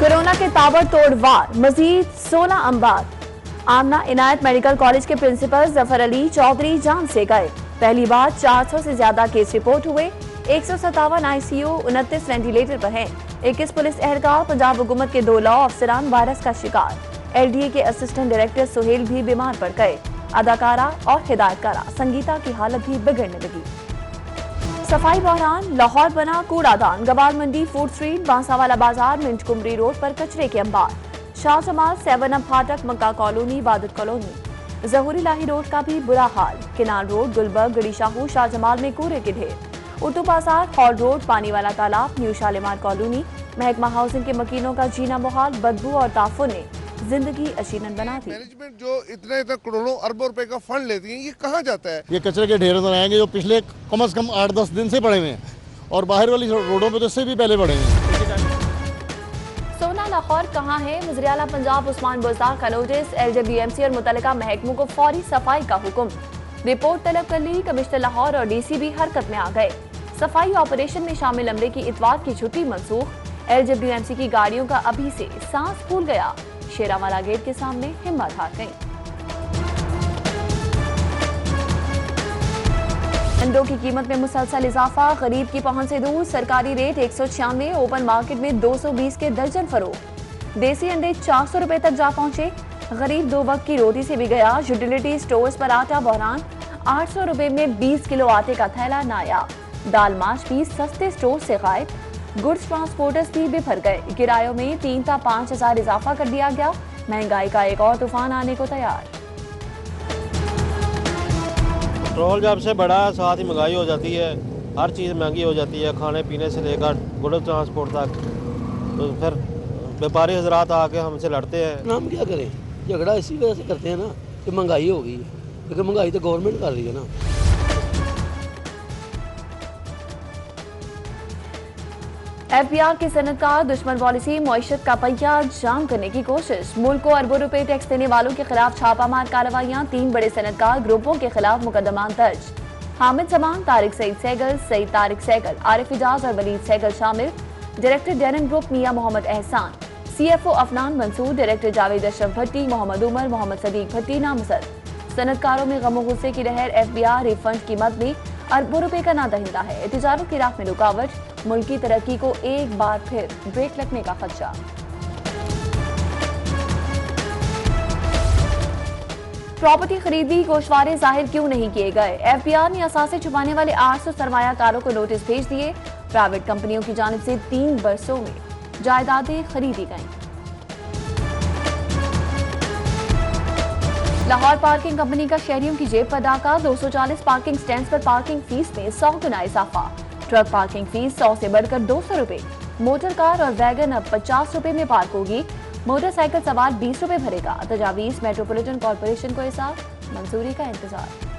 Corona के ताबड़तोड़ वार, मजीद 16 अंबार। आमना इनायत मेडिकल कॉलेज के प्रिंसिपल जफर अली चौधरी जान से गए। पहली बार 400 से ज्यादा केस रिपोर्ट हुए। 157 आईसीयू, 29 वेंटिलेटर पर हैं। 21 पुलिस एहलकार, पंजाब हुकूमत के 2 लॉ अफसरान वायरस का शिकार। एलडीए के असिस्टेंट डायरेक्टर सुहेल भी बीमार पड़ गए। अदाकारा और हिदायतकारा संगीता की हालत भी बिगड़ने लगी। सफाई बहरान, लाहौर बना कूड़ादान। गवार मंडी, फूड स्ट्रीट, बांसावाला बाजार, मिंट कुमरी रोड पर कचरे के अंबार। शाहजमाल, 7 अप फाटक, मक्का कॉलोनी, इबादत कॉलोनी। जहूरी लाही रोड का भी बुरा हाल। किनार रोड, गुलबर्ग, गड़ी शाहू, शाहजमाल में कूड़े के ढेर। उर्दू बाजार, हॉल रोड, पानी वाला तालाब, न्यू शालीमार कॉलोनी। महकमा हाउसिंग के मकीनों का जीना मुहाल। बदबू और ताफुन ने जिंदगी अशीनन बना दी। मैनेजमेंट जो इतने करोड़ों अरबों रुपए का फंड लेती है, ये कहाँ जाता है? ये कचरे के ढेर नजर आएंगे जो पिछले कम से कम 8-10 दिन से पड़े हुए हैं और बाहर वाली रोडों पे तो इससे भी पहले पड़े हैं। सोना लाहौर कहाँ है? वज़ीर आला पंजाब उस्मान बुज़दार का नोटिस। एलजेबीएमसी और मुतल्लिका महकमों को फौरी सफाई का हुक्म। रिपोर्ट तलब कर ली। कमिश्नर लाहौर और डीसी भी हरकत में आ गए। सफाई ऑपरेशन में शामिल अमले की इतवार की छुट्टी मनसूख। एलजेबीएमसी की गाड़ियों का अभी से सांस फूल गया। शेरावाला गेट के सामने हिम्मत हार गई। अंडों की कीमत में मुसलसल इजाफा। गरीब की पहुंच से दूर। सरकारी रेट 196, ओपन मार्केट में 220 के दर्जन फरोख्त। देसी अंडे 400 रुपए तक जा पहुंचे। गरीब 2 वक्त की रोटी से भी गया। यूटिलिटी स्टोर्स पर आटा बहरान। 800 रुपए में 20 किलो आटे का थैला नायाब। दाल माश भी सस्ते स्टोर से गायब। गुड्स ट्रांसपोर्टर्स भी बिफर गए। किरायों में 3 से 5 हजार इजाफा कर दिया गया। महंगाई का एक और तूफान आने को तैयार। पेट्रोल जब से बढ़ा है, साथ ही महंगाई हो जाती है। हर चीज़ महंगी हो जाती है, खाने पीने से लेकर गुड्स ट्रांसपोर्ट तक। तो फिर व्यापारी हजरात आके हमसे लड़ते हैं। हम क्या करें? झगड़ा इसी वजह से करते हैं ना कि महंगाई हो गई है, क्योंकि महंगाई तो गवर्नमेंट कर रही है ना। एफबीआर के सनदकार, दुश्मन पॉलिसी, मईशत का पहिया जाम करने की कोशिश। मुल्क को अरबों रुपए टैक्स देने वालों के खिलाफ छापामार कार्रवाइयां। 3 बड़े सनदकार ग्रुपों के खिलाफ मुकदमा दर्ज। हामिद जमान, तारिक सईद सहगल, सईद तारिक सहगल, आरिफ इजाज और वलीद सहगल शामिल। डायरेक्टर डेरन ग्रुप मियां मोहम्मद एहसान, सीएफओ अफनान मंसूर, डायरेक्टर जावेद अशरफ भट्टी, मोहम्मद उमर, मोहम्मद सदीक भट्टी नामजद। सनदकारों में गम गुस्से की लहर। एफबीआर रिफंड की मद में अरबों रुपए का ना दहिंदा है। तिजारत की राह में रुकावट। मुल्क की तरक्की को एक बार फिर ब्रेक लगने का खदशा। प्रॉपर्टी खरीदी, गोशवारे जाहिर क्यों नहीं किए गए? एफबीआर ने असासे छुपाने वाले 800 सरमायाकारों को नोटिस भेज दिए। प्राइवेट कंपनियों की जानिब से 3 बरसों में जायदादें खरीदी गईं। लाहौर पार्किंग कंपनी का शहरियों की जेब पर डाका। 240 पार्किंग स्टैंड पर पार्किंग फीस में 100 गुना इजाफा। ट्रक पार्किंग फीस 100 से बढ़कर 200 रुपए। मोटर कार और वैगन अब 50 रुपए में पार्क होगी। मोटरसाइकिल सवार 20 रुपए भरेगा। तजावीज मेट्रोपॉलिटन कॉर्पोरेशन को हिसाब, मंजूरी का इंतजार।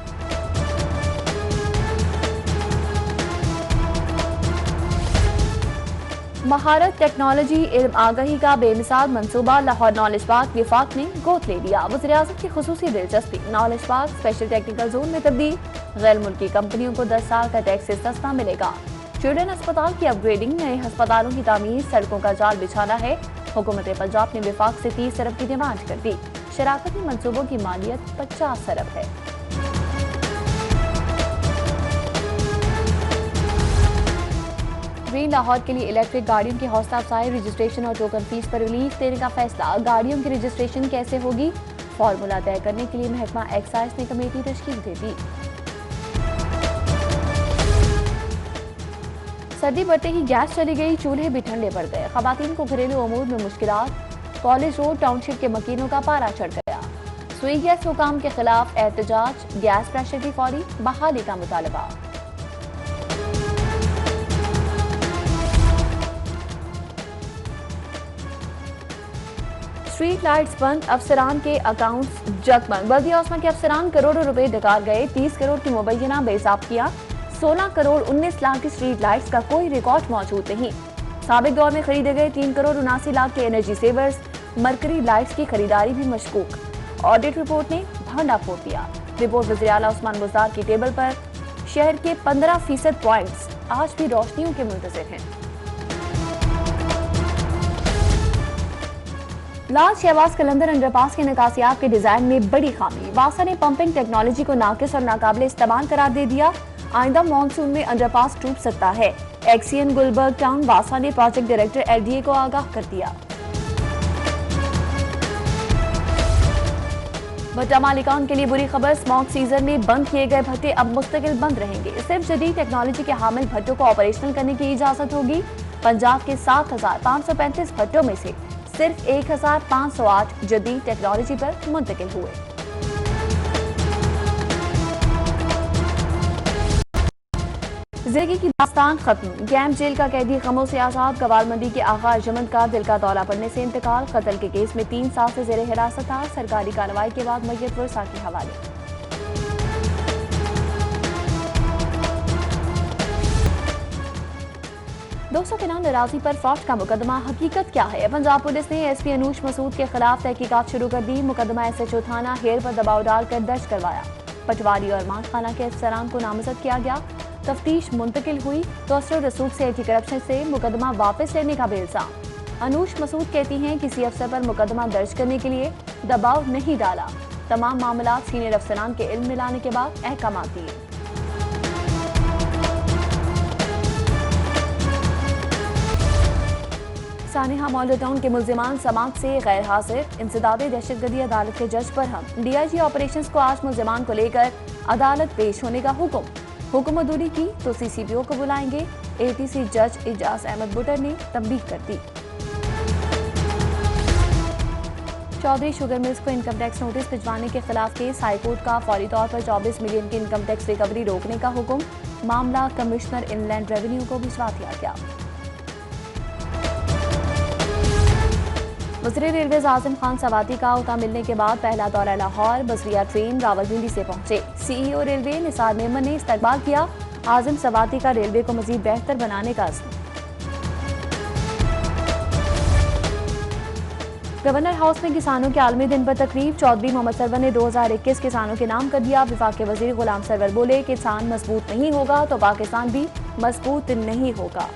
महारत, टेक्नोलॉजी, इल्म आगाही का बेमिसाल मंसूबा। लाहौर नॉलेज पार्क विफाक ने गोद ले लिया। वज़ीर-ए-आज़म की खुसूसी दिलचस्पी। Knowledge park special technical zone में तब्दील। गैर मुल्की कंपनियों को 10 साल का टैक्स से सस्ता मिलेगा। चिल्ड्रन अस्पताल की अपग्रेडिंग, नए अस्पतालों की तामीर, सड़कों का जाल बिछाना है। हुकूमत पंजाब ने विफाक से 30 अरब की डिमांड कर दी। शराकती मंसूबों की मालियत 50 अरब है। ग्रीन लाहौर के लिए इलेक्ट्रिक गाड़ियों की हौसला अफजाई। रजिस्ट्रेशन और टोकन फीस पर रिलीफ देने का फैसला। गाड़ियों की रजिस्ट्रेशन कैसे होगी? फॉर्मूला तय करने के लिए महकमा एक्साइज ने कमेटी तश्कील दे दी। सर्दी बढ़ते ही गैस चली गई, चूल्हे भी ठंडे पड़ गए। खवातीन को घरेलू अमूर में मुश्किलात। कॉलेज रोड टाउनशिप के मकीनों का पारा चढ़ गया। सुई गैस हुकाम के खिलाफ एहतजाज। गैस प्रेशर की फौरी बहाली का मुतालबा। स्ट्रीट लाइट्स बंद, अफसरान के अकाउंट्स जगमग। बल्दिया ओस्मा के अफसरान करोड़ों रुपए डकार गए। 30 करोड़ की मुबैना बेहिसाब किया। 16 करोड़ 19 लाख की स्ट्रीट लाइट्स का कोई रिकॉर्ड मौजूद नहीं। साबिक दौर में खरीदे गए 3 करोड़ 79 लाख के एनर्जी सेवर्स, मरकरी लाइट्स की खरीदारी भी मशकूक। ऑडिट रिपोर्ट ने भांडा फोड़ दिया। रिपोर्ट वज़ीर आला उस्मान बुज़दार की टेबल पर। शहर के 15% पॉइंट्स आज भी रोशनियों के मुंतज़िर हैं। लाल शहबाज कलंदर अंडरपास के निकासियाब के डिजाइन में बड़ी खामी। वासा ने पंपिंग टेक्नोलॉजी को नाकिस और नाकाबिले इस्तेमाल करार दे दिया। आइंदा मानसून में अंडरपास टूट सकता है। एक्सीएन गुलबर्ग टाउन वासा ने प्रोजेक्ट डायरेक्टर एलडीए को आगाह कर दिया। भट्टा मालिकान के लिए बुरी खबर, स्मॉग सीजन में बंद किए गए भट्टे अब मुस्तकिल बंद रहेंगे। सिर्फ जदीद टेक्नोलॉजी के हामिल भट्टों को ऑपरेशनल करने की इजाजत होगी। पंजाब के 7,535 भट्टों में से सिर्फ 1,508 जदीद टेक्नोलॉजी पर मुंतकिल हुए। जिंदगी की दास्तान खत्म, गैम जेल का कैदी गमों से आजाद। गवालमंडी के आगा अर्जमंद का दिल का दौरा पड़ने से इंतकाल। कत्ल के केस में 3 साल से जेर हिरासत था। सरकारी कार्रवाई के बाद मय्यत वर्सा के हवाले। दोस्तों के नाम नाराजी पर फ्रॉड का मुकदमा, हकीकत क्या है? पंजाब पुलिस ने एसपी अनूश मसूद के खिलाफ तहकीकात शुरू कर दी। मुकदमा एसएचओ थाना हेर पर दबाव डालकर दर्ज करवाया। पटवारी और मानखाना के अफसरान को नामजद किया गया। तफ्तीश मुंतकिल हुई तो असर रसूख से एंटी करप्शन से मुकदमा वापस लेने का इल्जाम। अनूश मसूद कहती हैं किसी अफसर पर मुकदमा दर्ज करने के लिए दबाव नहीं डाला। तमाम मामला सीनियर अफसरान के इल्म में लाने के बाद अहकाम दिए। सानिहा मॉडल टाउन के मुल्जिमान समात से गैर हाजिर। इंसदादे दहशतगर्दी अदालत के जज पर हम। डीआईजी ऑपरेशंस को आज मुल्जिमान को लेकर अदालत पेश होने का हुक्म अधूरी की तो सीसीपीओ को बुलाएंगे। एटीसी जज इजाज अहमद बुटर ने तंबीह कर दी। चौधरी शुगर मिल्स को इनकम टैक्स नोटिस भिजवाने के खिलाफ केस। हाईकोर्ट का फौरी तौर पर 24 मिलियन की इनकम टैक्स रिकवरी रोकने का हुक्म। मामला कमिश्नर इनलैंड रेवेन्यू को भिजवा दिया गया। वज़ीर रेलवे आज़म खान सवाती का उता मिलने के बाद पहला दौरा लाहौर। बसरिया ट्रेन रावलपिंडी से पहुंचे। सीईओ रेलवे निसार मेमन ने इस्तकबाल किया। आज़म सवाती का रेलवे को मजीद बेहतर बनाने का अज़्म। गवर्नर हाउस में किसानों के आलमी दिन पर तकरीब। चौधरी मोहम्मद सरवर ने 2021 किसानों के नाम कर दिया। विफाक के वजीर गुलाम सरवर बोले किसान मजबूत नहीं होगा तो पाकिस्तान भी मजबूत नहीं होगा।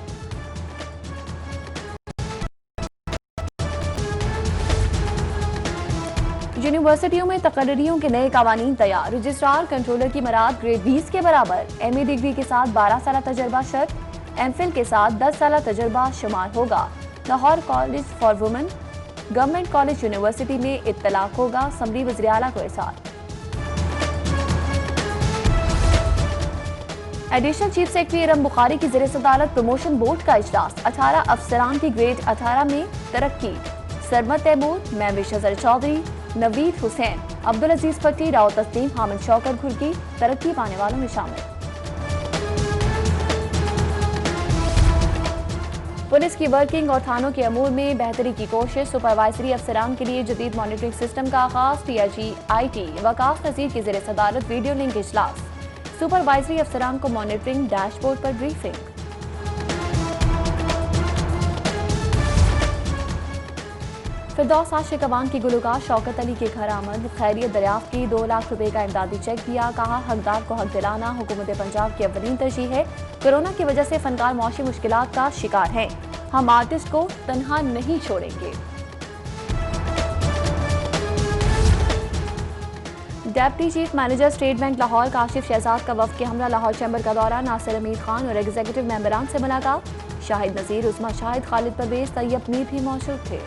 यूनिवर्सिटियों में तकर्रियों के नए कावानीन तैयार। रजिस्ट्रार कंट्रोलर की मराद ग्रेड 20 के बराबर। एमए डिग्री के साथ 12 साल तजर्बा शर्त। एमफिल के साथ 10 साल तजर्बा शुमार होगा। Lahore college for women government college university में इत्तलाक होगा। समरी वज़ीर आला को इरसाल। Additional chief secretary Iram Bukhari की ज़ेर सदारत प्रमोशन बोर्ड का इजलास। 18 अफसरान की ग्रेड 18 में तरक्की। सरमत तैमूर, महविश अजहर चौधरी, नवीद हुसैन, अब्दुल अजीज भट्टी, राव तस्लीम, हामिद शौकत घुर्की तरक्की पाने वालों में शामिल। पुलिस की वर्किंग और थानों के अमूर में बेहतरी की कोशिश। सुपरवाइजरी अफसरान के लिए जदीद मॉनिटरिंग सिस्टम का आगाज। टीआईजी आईटी वकास नजीर की ज़ेर सदारत वीडियो लिंक इजलास। सुपरवाइजरी अफसरान को मॉनिटरिंग डैशबोर्ड पर ब्रीफिंग। फिरदौस आशिक अवान की गुलकार शौकत अली के घर आमद। खैरियत दरियाफ्त की। 2 लाख रुपए का इमदादी चेक दिया। कहा हकदार को हक दिलाना हुकूमत पंजाब की अव्वलीन तरजीह है। कोरोना की वजह से फनकार मौशी मुश्किलात का शिकार हैं। हम आर्टिस्ट को तन्हा नहीं छोड़ेंगे। Deputy chief manager state bank Lahore Kashif Shahzad का वफ्द के हमरा लाहौर चैम्बर का दौरा। नासिर अमीर खान और एग्जीक्यूटिव मेंबरान से मुलाकात। शाहिद नजीर, उस्मा शाहिद, खालिद परवेज, तैयब मीर भी मौजूद थे।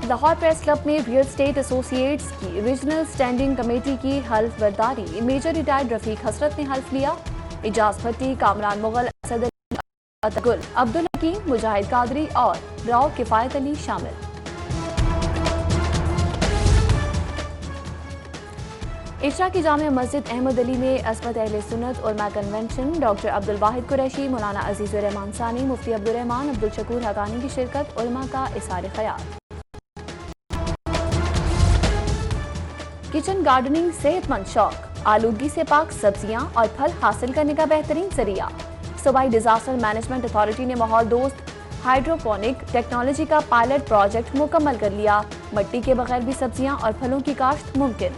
लाहौर प्रेस क्लब में रियल स्टेट एसोसिएट्स की रीजनल स्टैंडिंग कमेटी की हल्फ बर्दारी। मेजर रिटायर्ड रफीक हसरत ने हल्फ लिया। इजाज भट्टी, कामरान मुगल, असद अली, अब्दुल हकीम, मुजाहिद कादरी और राव किफायत अली शामिल। इशरा की जामिया मस्जिद अहमद अली में अस्मत अहले सुन्नत उलमा कन्वेंशन। डॉक्टर अब्दुल वाहिद कुरैशी, मौलाना अजीजुर रहमान सानी, मुफ्ती अब्दुल रहमान, अब्दुल शकूर हकानी की शिरकत। उलमा का इसारे ख्याल। किचन गार्डनिंग सेहतमंद शौक। आलूगी से पाक सब्जियां और फल हासिल करने का बेहतरीन जरिया। सूबाई डिजास्टर मैनेजमेंट अथॉरिटी ने माहौल दोस्त हाइड्रोपोनिक टेक्नोलॉजी का पायलट प्रोजेक्ट मुकम्मल कर लिया। मिट्टी के बगैर भी सब्जियां और फलों की काश्त मुमकिन।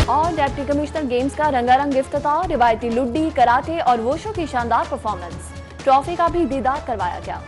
और डिप्टी कमिश्नर गेम्स का रंगारंग इफ्तिताह, रिवायती लुड्डी, कराटे और वोशो की शानदार परफॉर्मेंस। ट्रॉफी का भी दीदार करवाया गया।